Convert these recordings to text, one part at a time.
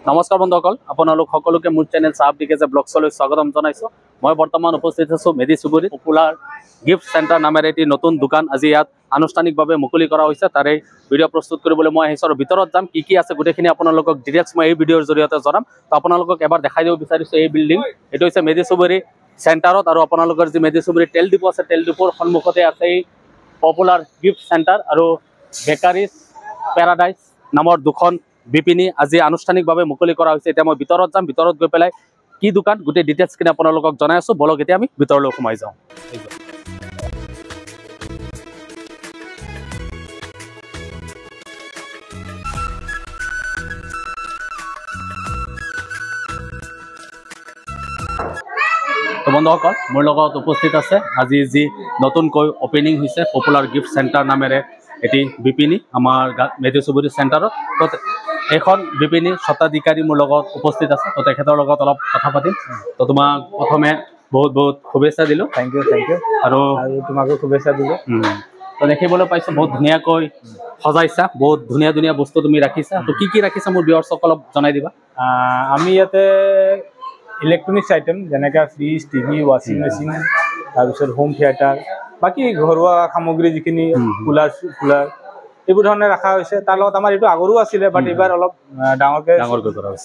নমস্কাৰ বন্ধুসকল, আপোনালোক সকলোকে মোৰ চেনেল চাহাব ডিকেজে ব্লগছলৈ স্বাগতম জনাইছোঁ। মই বৰ্তমান উপস্থিত আছোঁ মেডি চুবুৰীত পপুলাৰ গিফ্ট চেণ্টাৰ নামেৰে এটি নতুন দোকান আজি ইয়াত আনুষ্ঠানিকভাৱে মুকলি কৰা হৈছে। তাৰে ভিডিঅ' প্ৰস্তুত কৰিবলৈ মই আহিছোঁ আৰু ভিতৰত যাম, কি আছে গোটেইখিনি আপোনালোকক ডিটেইলছ মই এই ভিডিঅ'ৰ জৰিয়তে জনাম। তো আপোনালোকক এবাৰ দেখাই দিব বিচাৰিছোঁ এই বিল্ডিং, এইটো হৈছে মেডি চুবুৰী চেণ্টাৰত আৰু আপোনালোকৰ যি মেডি চুবুৰী তেল ডিপো আছে, তেল ডিপোৰ সন্মুখতে আছে এই পপুলাৰ গিফ্ট চেণ্টাৰ আৰু বেকাৰিজ পেৰাডাইজ নামৰ দুখন বিপিনী আজি আনুষ্ঠানিকভাৱে মুকলি কৰা হৈছে। এতিয়া মই ভিতৰত যাম, ভিতৰত গৈ পেলাই কি দোকান গোটেই ডিটেইলছখিনি আপোনালোকক জনাই আছোঁ। বলক এতিয়া আমি ভিতৰলৈ সোমাই যাওঁ। তো বন্ধুসকল, মোৰ লগত উপস্থিত আছে আজি যি নতুনকৈ অপেনিং হৈছে পপুলাৰ গিফ্ট চেণ্টাৰ নামেৰে এটি বিপিনী আমাৰ মেডি চুবুৰী চেণ্টাৰত। তো এইখন বিপিনী স্বত্বাধিকাৰী মোৰ লগত উপস্থিত আছে, তো তেখেতৰ লগত অলপ কথা পাতিম। তো তোমাক প্ৰথমে বহুত বহুত শুভেচ্ছা দিলোঁ। থেংক ইউ আৰু তোমাকো শুভেচ্ছা দিলোঁ। তো দেখিবলৈ পাইছোঁ বহুত ধুনীয়াকৈ সজাইছা, বহুত ধুনীয়া ধুনীয়া বস্তু তুমি ৰাখিছা। তো কি ৰাখিছা মোৰ ভিউৱাৰ্ছসকলক জনাই দিবা। আমি ইয়াতে ইলেক্ট্ৰনিক্স আইটেম যেনেকৈ ফ্ৰিজ, টিভি, ৱাশ্বিং মেচিন, তাৰপিছত হোম থিয়েটাৰ, বাকী ঘৰুৱা সামগ্ৰী যিখিনি কুলাৰ এইবোৰ ধৰণে ৰখা হৈছে। তাৰ লগত আমাৰ এইটো আগৰো আছিলে, বাট এইবাৰ অলপ ডাঙৰকৈ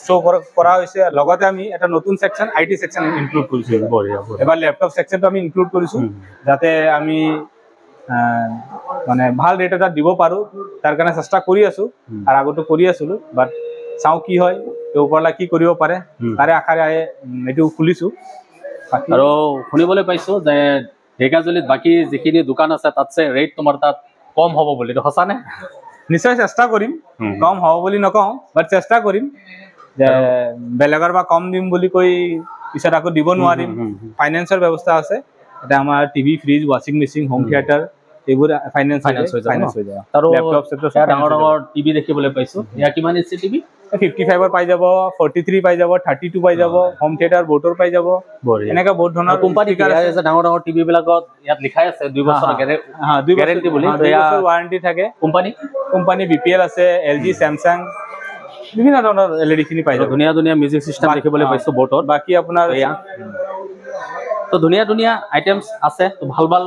শ্ব' কৰা হৈছে। লগতে আমি এটা নতুন ছেকশ্যন IT ছেকশ্যন ইনক্লুড কৰিছোঁ। এবাৰ লেপটপ ছেকশ্যনটো আমি ইনক্লুড কৰিছোঁ যাতে আমি মানে ভাল ৰেট এটা দিব পাৰোঁ, তাৰ কাৰণে চেষ্টা কৰি আছোঁ আৰু আগতো কৰি আছিলোঁ। বাট চাওঁ কি হয়, ওপৰলৈ কি কৰিব পাৰে, তাৰে আশাৰে এইটো খুলিছোঁ। আৰু শুনিবলৈ পাইছোঁ যে ঢেকিয়াজুলিত বাকী যিখিনি দোকান আছে তাতছে ৰেট তোমাৰ তাত কম হ'ব বুলি, এইটো সঁচানে? নিশ্চয় চেষ্টা কৰিম, কম হ'ব বুলি নকওঁ, বাট চেষ্টা কৰিম যে বেলেগৰ পৰা কম দিম বুলি কৈ পিছত আকৌ দিব নোৱাৰিম। ফাইনেন্সৰ ব্যৱস্থা আছে, এতিয়া আমাৰ টিভি, ফ্ৰিজ, ৱাশ্বিং মেচিন, হোম থিয়েটাৰ এইবোৰ ফাইনেন্স হৈ যায়। আৰু ডাঙৰ ডাঙৰ টিভি দেখিবলৈ পাইছোঁ। ইয়াৰ কিমান ইঞ্চি টিভি? 55 পাই যাব, 43 পাই যাব, 32 পাই যাব, হোম থিয়েটাৰ বোৰ্ডৰ পাই যাব। এনেকুৱা বহুত ধৰণৰ কোম্পানী ডাঙৰ ডাঙৰ টিভি বিলাকত ইয়াত লিখাই আছে 2 বছৰ গেৰেণ্টি বুলি, 2 বছৰ ৱাৰেণ্টি থাকে। কোম্পানী BPL আছে, LG, Samsung, বিভিন্ন ধৰণৰ LED খিনি পাই যাব। ধুনীয়া ধুনীয়া মিউজিক চিষ্টেম দেখিবলৈ পাইছোঁ বোৰ্ডত। বাকী আপোনাৰ তো ধুনীয়া ধুনীয়া আইটেমছ আছে, তো ভাল ভাল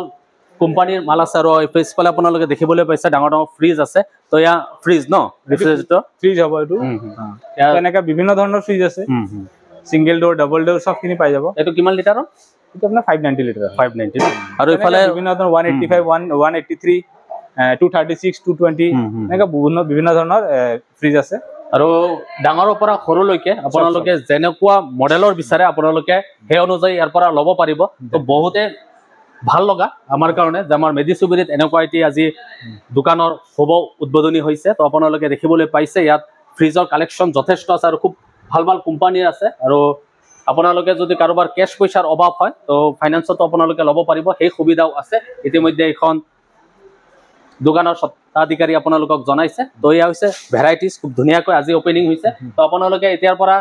কোম্পানীৰ মাল আছে। আৰু পিছফালে আপোনালোকে দেখিবলৈ পাইছে ডাঙৰ ডাঙৰ ফ্ৰিজ আছে। তো এয়া ফ্ৰিজ ন, ৰেফ্ৰিজাৰেটৰ ফ্ৰিজ হ'ব এইটো। এনেকৈ বিভিন্ন ধৰণৰ ফ্ৰিজ আছে, ছিংগল ডোৰ, ডাবল ডোৰ চবখিনি পাই যাব। এইটো কিমান লিটাৰৰ? এইটো আপোনাৰ 590 লিটাৰ। 590। আৰু এইফালে বিভিন্ন ধৰণৰ 185, 183, 236, 220 এনেকৈ বিভিন্ন ধৰণৰ ফ্ৰিজ আছে। আৰু ডাঙৰৰ পৰা সৰুলৈকে আপোনালোকে যেনেকুৱা মডেলৰ বিচাৰে আপোনালোকে সেই অনুযায়ী ইয়াৰ পৰা ল'ব পাৰিব। তো বহুতে ভাল লগা আমাৰ কাৰণে যে আমাৰ মেডি চুবুৰীত এনেকুৱা এটি আজি দোকানৰ শুভ উদ্বোধনী হৈছে। তো আপোনালোকে দেখিবলৈ পাইছে ইয়াত ফ্ৰিজৰ কালেকশ্যন যথেষ্ট আছে আৰু খুব ভাল ভাল কোম্পানীৰ আছে। আৰু আপোনালোকে যদি কাৰোবাৰ কেছ পইচাৰ অভাৱ হয় তো ফাইনেন্সতো আপোনালোকে ল'ব পাৰিব, সেই সুবিধাও আছে। ইতিমধ্যে এইখন দোকানৰ স্বত্বাধিকাৰী আপোনালোকক জনাইছে। তো এয়া হৈছে ভেৰাইটিজ, খুব ধুনীয়াকৈ আজি অপেনিং হৈছে। তো আপোনালোকে এতিয়াৰ পৰা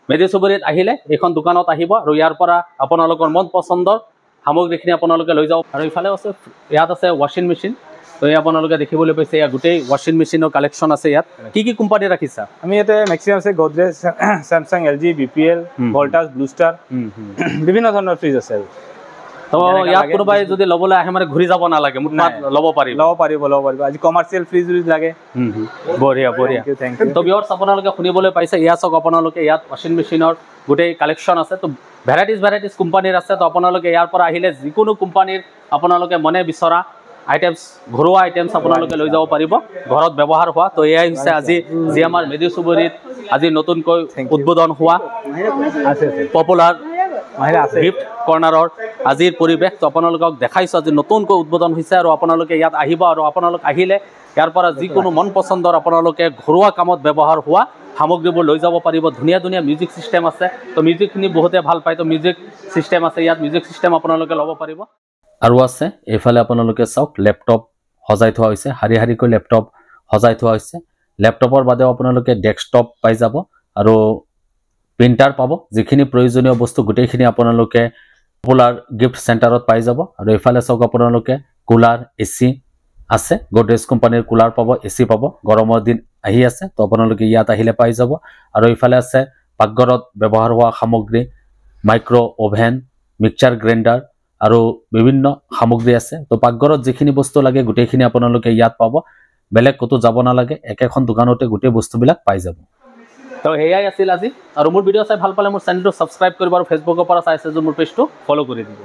মেডি চুবুৰীত আহিলে এইখন দোকানত আহিব আৰু ইয়াৰ পৰা আপোনালোকৰ মন পচন্দৰ সামগ্ৰীখিনি আপোনালোকে লৈ যাওক। আৰু ইফালে আছে, ইয়াত আছে ৱাশ্বিং মেচিন। তো এই আপোনালোকে দেখিবলৈ পাইছে ইয়াত গোটেই ৱাশ্বিং মেচিনৰ কালেকশ্যন আছে। ইয়াত কি কোম্পানী ৰাখিছা? আমি ইয়াতে মেক্সিমাম আছে Godrej, Samsung, LG, BPL, Voltas, blue star, বিভিন্ন ধৰণৰ ফ্ৰিজ আছে। তো ইয়াত কোনোবাই যদি ল'বলৈ আহে মানে ঘূৰি যাব নালাগে, মোৰ তাত ল'ব পাৰিব। আজি কমাৰ্চিয়েল ফ্ৰিজ লাগে। বঢ়িয়া। তো ভিউৱাৰ্ছ আপোনালোকে শুনিবলৈ পাইছে, ইয়াত চাওক আপোনালোকে ইয়াত ৱাশ্বিং মেচিনৰ গোটেই কালেকশ্যন আছে। তো ভেৰাইটিজ কোম্পানীৰ আছে। তো আপোনালোকে ইয়াৰ পৰা আহিলে যিকোনো কোম্পানীৰ আপোনালোকে মনে বিচৰা আইটেমছ, ঘৰুৱা আইটেমছ আপোনালোকে লৈ যাব পাৰিব, ঘৰত ব্যৱহাৰ হোৱা। তো এয়াই হৈছে আজি যি আমাৰ মেডি চুবুৰীত আজি নতুনকৈ উদ্বোধন হোৱা পপুলাৰ গিফ্ট কৰ্ণাৰৰ আজিৰ পৰিৱেশ। তো আপোনালোকক দেখাইছোঁ আজি নতুনকৈ উদ্বোধন হৈছে আৰু আপোনালোকে ইয়াত আহিব। আৰু আপোনালোক আহিলে ইয়াৰ পৰা যিকোনো মন পচন্দৰ আপোনালোকে ঘৰুৱা কামত ব্যৱহাৰ হোৱা সামগ্ৰীবোৰ লৈ যাব পাৰিব। ধুনীয়া ধুনীয়া মিউজিক চিষ্টেম আছে। তো মিউজিকখিনি বহুতে ভাল পায়, তো মিউজিক চিষ্টেম আছে ইয়াত, মিউজিক চিষ্টেম আপোনালোকে ল'ব পাৰিব। আৰু আছে এইফালে আপোনালোকে চাওক লেপটপ সজাই থোৱা হৈছে, শাৰী শাৰীকৈ লেপটপ সজাই থোৱা হৈছে। লেপটপৰ বাদেও আপোনালোকে ডেস্কটপ পাই যাব আৰু প্ৰিণ্টাৰ পাব। যিখিনি প্ৰয়োজনীয় বস্তু গোটেইখিনি আপোনালোকে পপুলাৰ গিফ্ট চেণ্টাৰত পাই যাব। আৰু এইফালে চাওক আপোনালোকে কুলাৰ, AC আছে, গডৰেজ কোম্পানীৰ কুলাৰ পাব, AC পাব। গৰমৰ দিন আহি আছে তো আপোনালোকে ইয়াত আহিলে পাই যাব আৰু ইফালে আছে পাকঘৰত ব্যৱহাৰ হোৱা সামগ্ৰী মাইক্ৰ ওভেন মিক্সাৰ গ্ৰাইণ্ডাৰ আৰু বিভিন্ন সামগ্ৰী আছে তো পাকঘৰত যিখিনি বস্তু লাগে গোটেইখিনি আপোনালোকে ইয়াত পাব বেলেগ কতো যাব নালাগে একেখন দোকানতে গোটেই বস্তুবিলাক পাই যাব তো হেয়াই আছিল আজি আৰু মোৰ ভিডিঅ' চাই ভাল পালে মোৰ চেনেলটো সাবস্ক্ৰাইব কৰিব আৰু ফেসবুকৰ পৰা চাইছে যে মোৰ পেজটো ফলো কৰি দিব